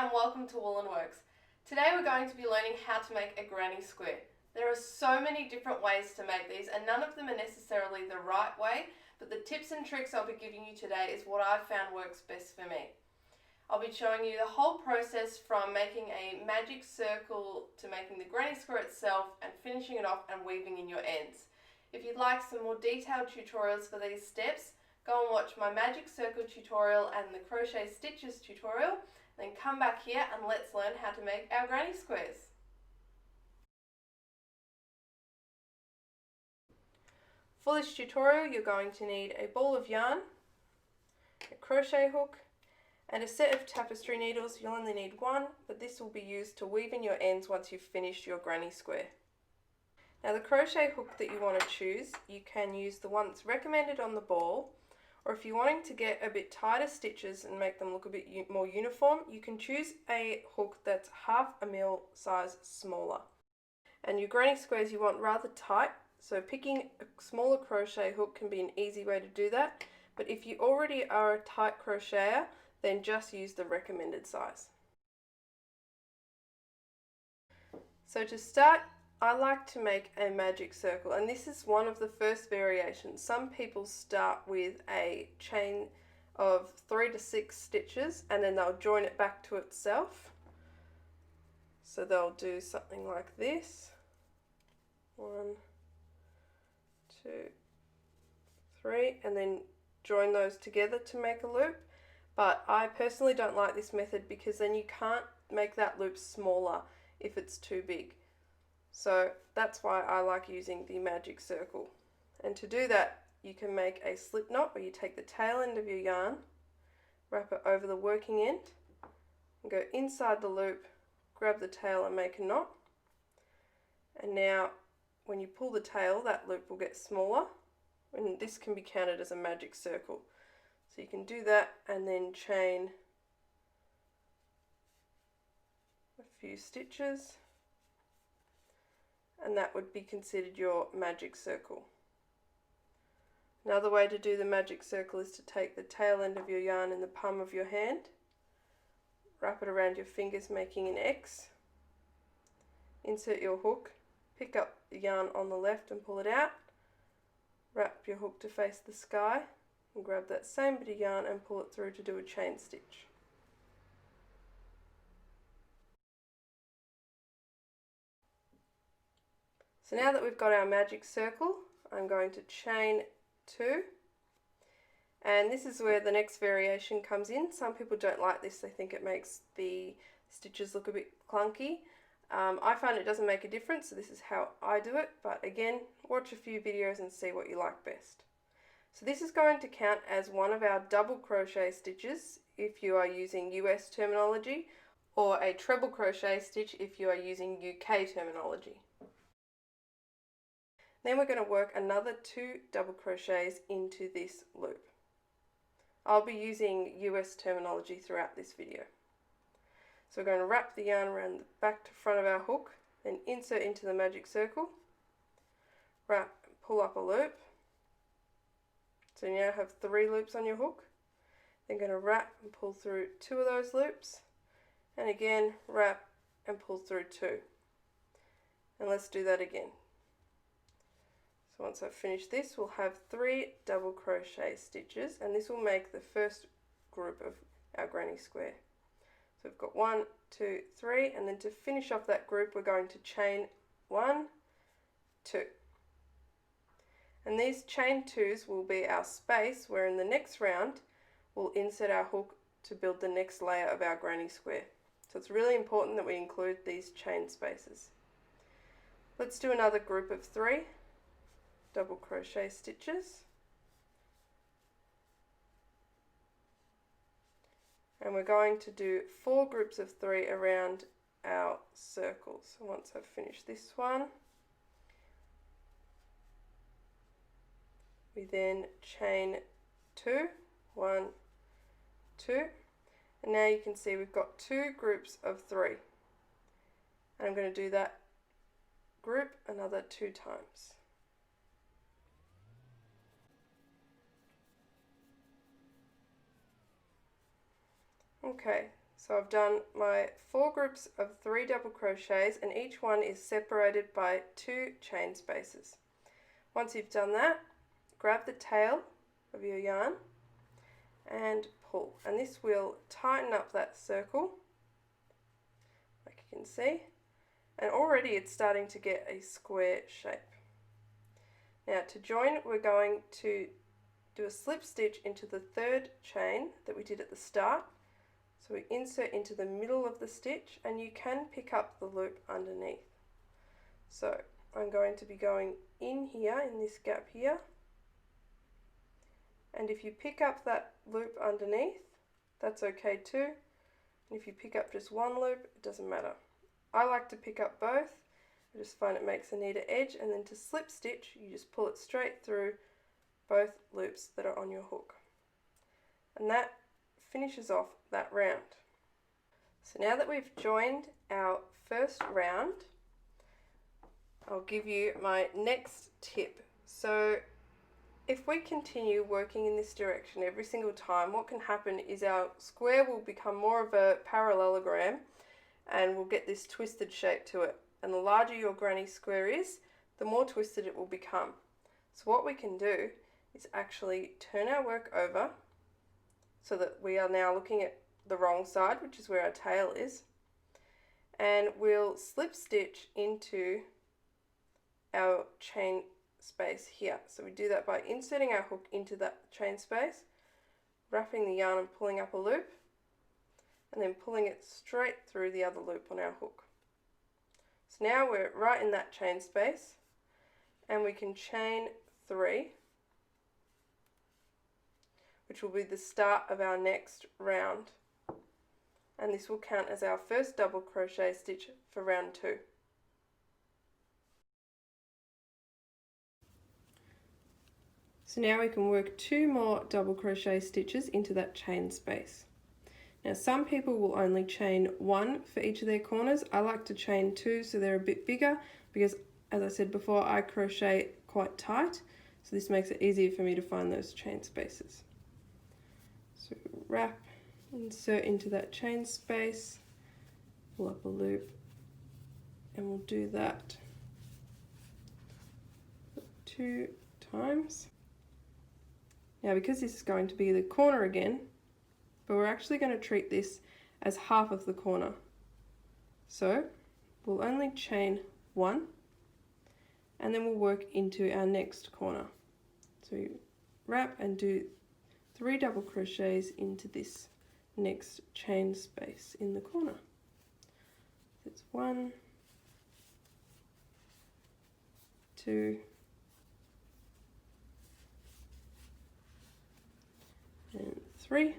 and welcome to Woolen Works. Today we're going to be learning how to make a granny square. There are so many different ways to make these and none of them are necessarily the right way, but the tips and tricks I'll be giving you today is what I've found works best for me. I'll be showing you the whole process from making a magic circle to making the granny square itself and finishing it off and weaving in your ends. If you'd like some more detailed tutorials for these steps, go and watch my magic circle tutorial and the crochet stitches tutorial. Then come back here and let's learn how to make our granny squares. For this tutorial you're going to need a ball of yarn, a crochet hook and a set of tapestry needles. You'll only need one, but this will be used to weave in your ends once you've finished your granny square. Now the crochet hook that you want to choose, you can use the one that's recommended on the ball, or if you're wanting to get a bit tighter stitches and make them look a bit more uniform, you can choose a hook that's 1/2 mm size smaller. And your granny squares you want rather tight, so picking a smaller crochet hook can be an easy way to do that, but if you already are a tight crocheter, then just use the recommended size. So to start, I like to make a magic circle, and this is one of the first variations. Some people start with a chain of 3 to 6 stitches and then they'll join it back to itself. So they'll do something like this. 1, 2, 3, and then join those together to make a loop. But I personally don't like this method because then you can't make that loop smaller if it's too big. So that's why I like using the magic circle. And to do that, you can make a slip knot where you take the tail end of your yarn, wrap it over the working end, and go inside the loop, grab the tail and make a knot. And now when you pull the tail, that loop will get smaller, and this can be counted as a magic circle. So you can do that and then chain a few stitches, and that would be considered your magic circle. Another way to do the magic circle is to take the tail end of your yarn in the palm of your hand, wrap it around your fingers making an X, insert your hook, pick up the yarn on the left and pull it out, wrap your hook to face the sky and grab that same bit of yarn and pull it through to do a chain stitch. So now that we've got our magic circle, I'm going to chain 2, and this is where the next variation comes in. Some people don't like this, they think it makes the stitches look a bit clunky. I find it doesn't make a difference, so this is how I do it, but again, watch a few videos and see what you like best. So this is going to count as one of our double crochet stitches if you are using US terminology, or a treble crochet stitch if you are using UK terminology. Then we're going to work another 2 double crochets into this loop. I'll be using US terminology throughout this video. So we're going to wrap the yarn around the back to front of our hook, then insert into the magic circle, wrap and pull up a loop. So you now have 3 loops on your hook. Then going to wrap and pull through 2 of those loops, and again wrap and pull through 2. And let's do that again. So once I've finished this, we'll have 3 double crochet stitches, and this will make the first group of our granny square. So we've got 1, 2, 3, and then to finish off that group we're going to chain 1, 2. And these chain 2s will be our space where in the next round we'll insert our hook to build the next layer of our granny square. So it's really important that we include these chain spaces. Let's do another group of 3 double crochet stitches, and we're going to do 4 groups of 3 around our circles. So once I've finished this one, we then chain 2, 1, 2, and now you can see we've got 2 groups of 3, and I'm going to do that group another 2 times. Okay, So I've done my 4 groups of 3 double crochets, and each one is separated by 2 chain spaces. Once you've done that, grab the tail of your yarn and pull, and this will tighten up that circle like you can see, and already it's starting to get a square shape. Now to join, we're going to do a slip stitch into the 3rd chain that we did at the start. So we insert into the middle of the stitch, and you can pick up the loop underneath. So I'm going to be going in here, in this gap here, and if you pick up that loop underneath, that's okay too. And if you pick up just one loop, it doesn't matter. I like to pick up both. I just find it makes a neater edge, and then to slip stitch, you just pull it straight through both loops that are on your hook. And that finishes off that round. So now that we've joined our first round, I'll give you my next tip. So if we continue working in this direction every single time, what can happen is our square will become more of a parallelogram, and we'll get this twisted shape to it. And the larger your granny square is, the more twisted it will become. So what we can do is actually turn our work over so that we are now looking at the wrong side, which is where our tail is, and we'll slip stitch into our chain space here. So we do that by inserting our hook into that chain space, wrapping the yarn and pulling up a loop, and then pulling it straight through the other loop on our hook. So now we're right in that chain space, and we can chain 3, which will be the start of our next round, and this will count as our first double crochet stitch for round 2. So now we can work 2 more double crochet stitches into that chain space. Now some people will only chain 1 for each of their corners. I like to chain 2 so they're a bit bigger, because as I said before, I crochet quite tight, so this makes it easier for me to find those chain spaces. So wrap, insert into that chain space, pull up a loop, and we'll do that 2 times. Now because this is going to be the corner again, but we're actually going to treat this as half of the corner. So we'll only chain 1, and then we'll work into our next corner. So you wrap and do 3 double crochets into this next chain space in the corner. That's 1, 2, and 3,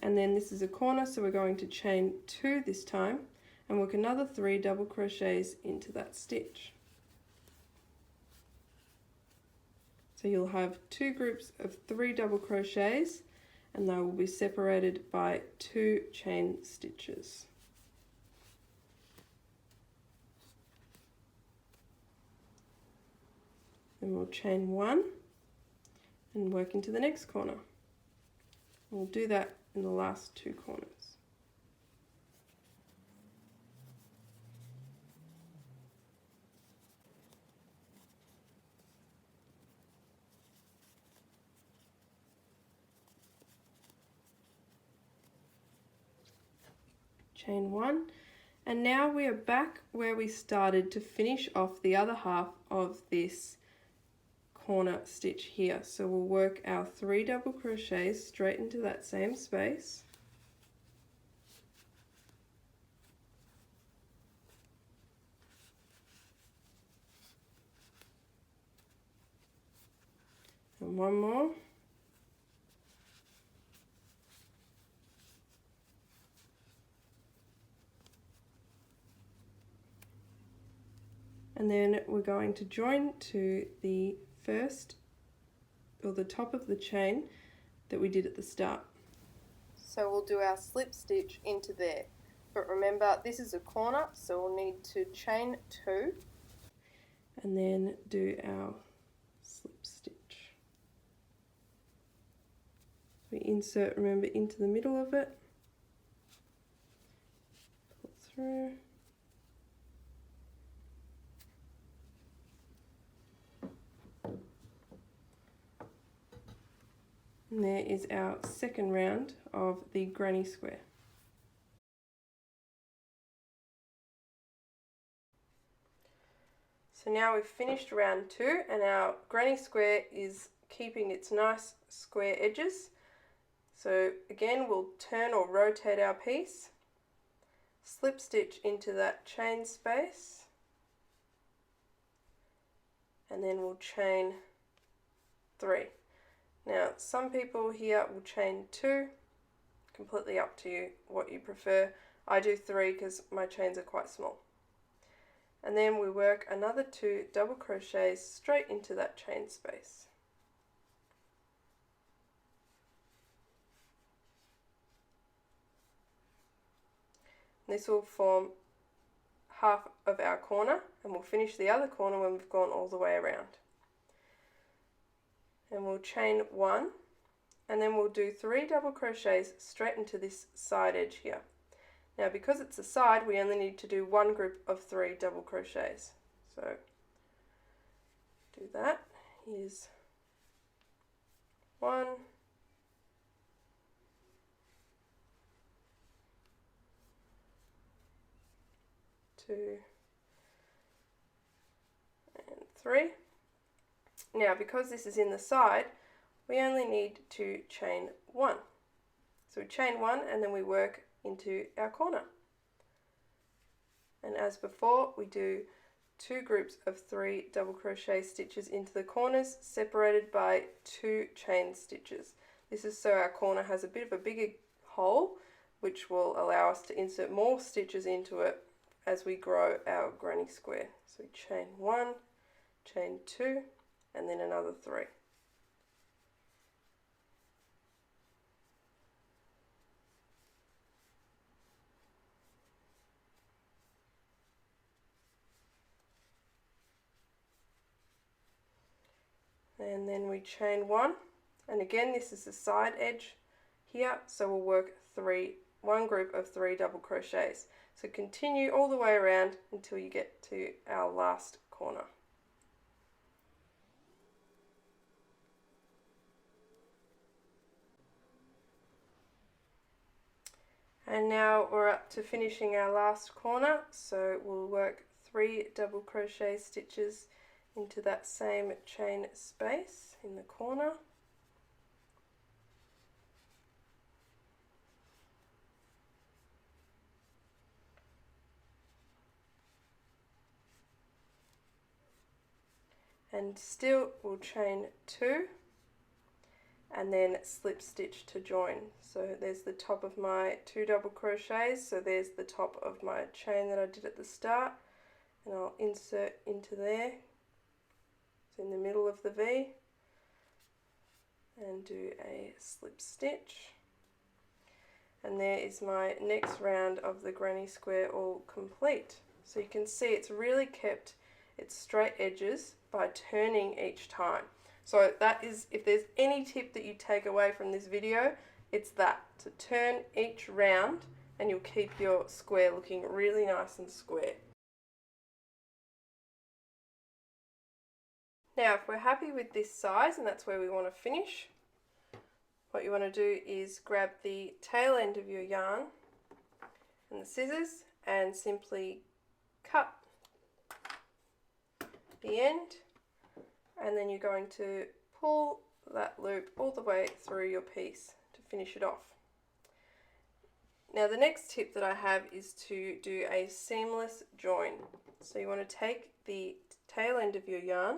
and then this is a corner, so we're going to chain 2 this time and work another 3 double crochets into that stitch. So you'll have 2 groups of 3 double crochets, and they will be separated by 2 chain stitches. Then we'll chain 1 and work into the next corner. We'll do that in the last 2 corners. Chain 1, and now we are back where we started to finish off the other half of this corner stitch here. So we'll work our 3 double crochets straight into that same space, and 1 more, and then we're going to join to the first, or the top of the chain that we did at the start. So we'll do our slip stitch into there, but remember this is a corner, so we'll need to chain 2 and then do our slip stitch. We insert, remember, into the middle of it, through. And there is our second round of the granny square. So now we've finished round 2 and our granny square is keeping its nice square edges. So again, we'll turn or rotate our piece, slip stitch into that chain space, and then we'll chain 3. Now some people here will chain 2, completely up to you what you prefer. I do 3 because my chains are quite small. And then we work another 2 double crochets straight into that chain space. This will form half of our corner, and we'll finish the other corner when we've gone all the way around. And we'll chain 1, and then we'll do 3 double crochets straight into this side edge here. Now because it's a side, we only need to do 1 group of 3 double crochets. So do that. Here's 1, 2, and 3. Now because this is in the side, we only need to chain 1. So we chain 1 and then we work into our corner. And as before, we do 2 groups of 3 double crochet stitches into the corners, separated by 2 chain stitches. This is so our corner has a bit of a bigger hole, which will allow us to insert more stitches into it as we grow our granny square. So we chain 1, chain 2, and then another 3. And then we chain 1, and again this is the side edge here, so we'll work 1 group of 3 double crochets. So continue all the way around until you get to our last corner. And now we're up to finishing our last corner, so we'll work 3 double crochet stitches into that same chain space in the corner. And still we'll chain 2 and then slip stitch to join. So there's the top of my 2 double crochets, so there's the top of my chain that I did at the start, and I'll insert into there. It's in the middle of the V, and do a slip stitch. And there is my next round of the granny square all complete. So you can see it's really kept its straight edges by turning each time. So that is, if there's any tip that you take away from this video, it's that, to turn each round and you'll keep your square looking really nice and square. Now if we're happy with this size, and that's where we want to finish, what you want to do is grab the tail end of your yarn and the scissors and simply cut the end, and then you're going to pull that loop all the way through your piece to finish it off. Now the next tip that I have is to do a seamless join. So you want to take the tail end of your yarn,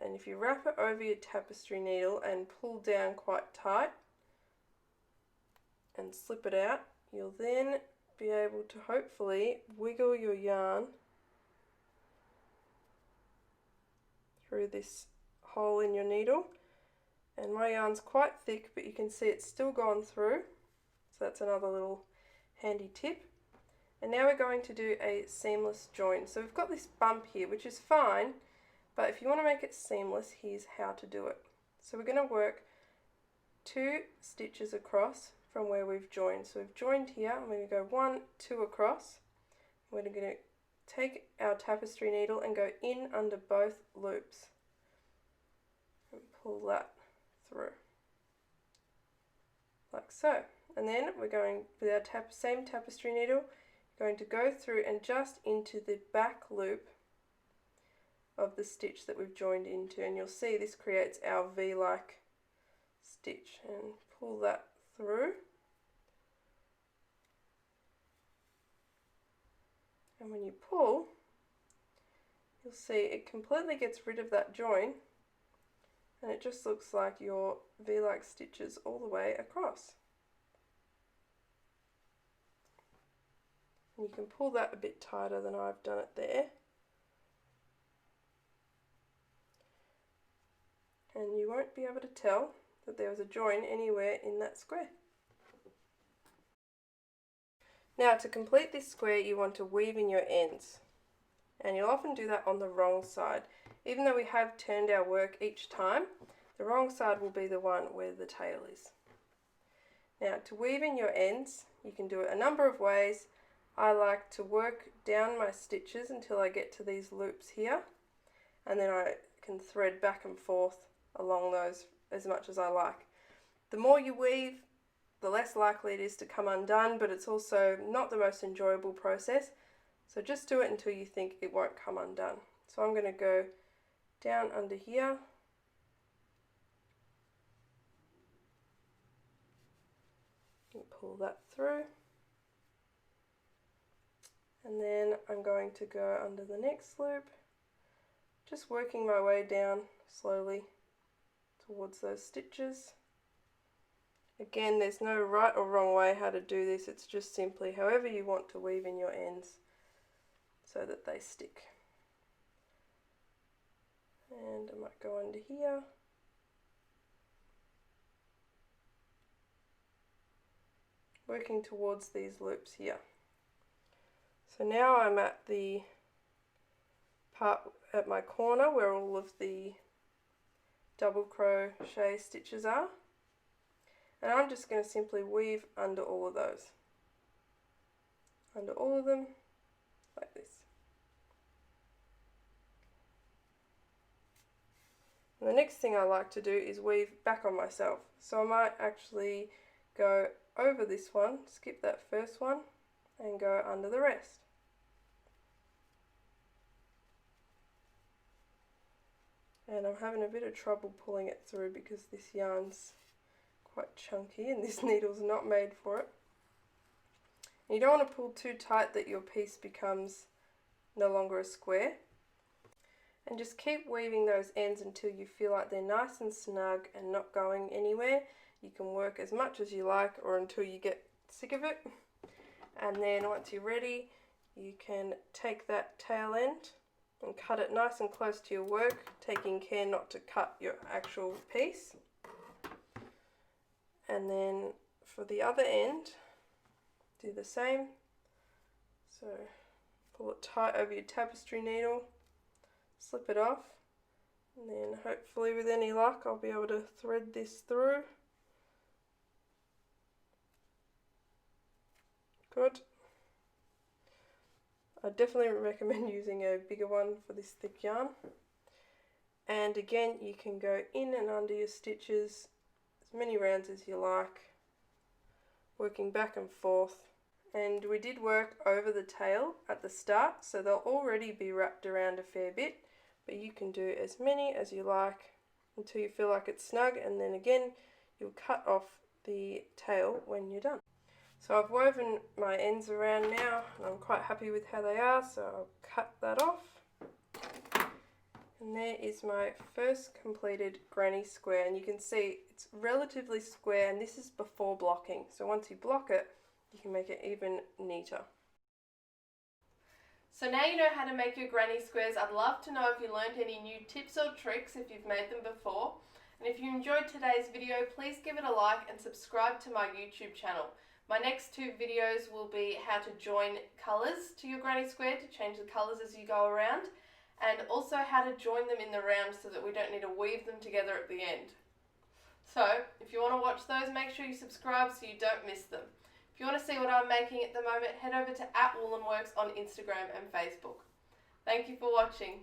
and if you wrap it over your tapestry needle and pull down quite tight and slip it out, you'll then be able to hopefully wiggle your yarn through this hole in your needle. And my yarn's quite thick, but you can see it's still gone through, so that's another little handy tip. And now we're going to do a seamless join. So we've got this bump here, which is fine, but if you want to make it seamless, here's how to do it. So we're going to work 2 stitches across from where we've joined. So we've joined here, I'm going to go 1, 2 across. We're going to take our tapestry needle and go in under both loops and pull that through like so. And then we're going with our same tapestry needle, going to go through and just into the back loop of the stitch that we've joined into, and you'll see this creates our V-like stitch, and pull that through. And when you pull, you'll see it completely gets rid of that join, and it just looks like your V-like stitches all the way across. And you can pull that a bit tighter than I've done it there. And you won't be able to tell that there was a join anywhere in that square. Now to complete this square you want to weave in your ends, and you'll often do that on the wrong side. Even though we have turned our work each time, the wrong side will be the one where the tail is. Now to weave in your ends you can do it a number of ways. I like to work down my stitches until I get to these loops here, and then I can thread back and forth along those as much as I like. The more you weave, the less likely it is to come undone, but it's also not the most enjoyable process. So just do it until you think it won't come undone. So I'm going to go down under here, and pull that through, and then I'm going to go under the next loop, just working my way down slowly towards those stitches. Again, there's no right or wrong way how to do this, it's just simply however you want to weave in your ends so that they stick. And I might go under here. Working towards these loops here. So now I'm at the part at my corner where all of the double crochet stitches are, and I'm just going to simply weave under all of those, under all of them like this. And the next thing I like to do is weave back on myself, so I might actually go over this one, skip that first one and go under the rest. And I'm having a bit of trouble pulling it through because this yarn's quite chunky and this needle's not made for it. And you don't want to pull too tight that your piece becomes no longer a square. And just keep weaving those ends until you feel like they're nice and snug and not going anywhere. You can work as much as you like or until you get sick of it. And then once you're ready, you can take that tail end and cut it nice and close to your work, taking care not to cut your actual piece. And then for the other end, do the same. So pull it tight over your tapestry needle, slip it off, and then hopefully with any luck I'll be able to thread this through. Good. I definitely recommend using a bigger one for this thick yarn. And again, you can go in and under your stitches as many rounds as you like, working back and forth. And we did work over the tail at the start, so they'll already be wrapped around a fair bit, but you can do as many as you like until you feel like it's snug, and then again you'll cut off the tail when you're done. So I've woven my ends around now and I'm quite happy with how they are, so I'll cut that off. And there is my first completed granny square, and you can see it's relatively square, and this is before blocking. So once you block it, you can make it even neater. So now you know how to make your granny squares. I'd love to know if you learned any new tips or tricks if you've made them before. And if you enjoyed today's video, please give it a like and subscribe to my YouTube channel. My next 2 videos will be how to join colours to your granny square to change the colours as you go around, and also how to join them in the round so that we don't need to weave them together at the end. So, if you want to watch those, make sure you subscribe so you don't miss them. If you want to see what I'm making at the moment, head over to @woolenworks on Instagram and Facebook. Thank you for watching.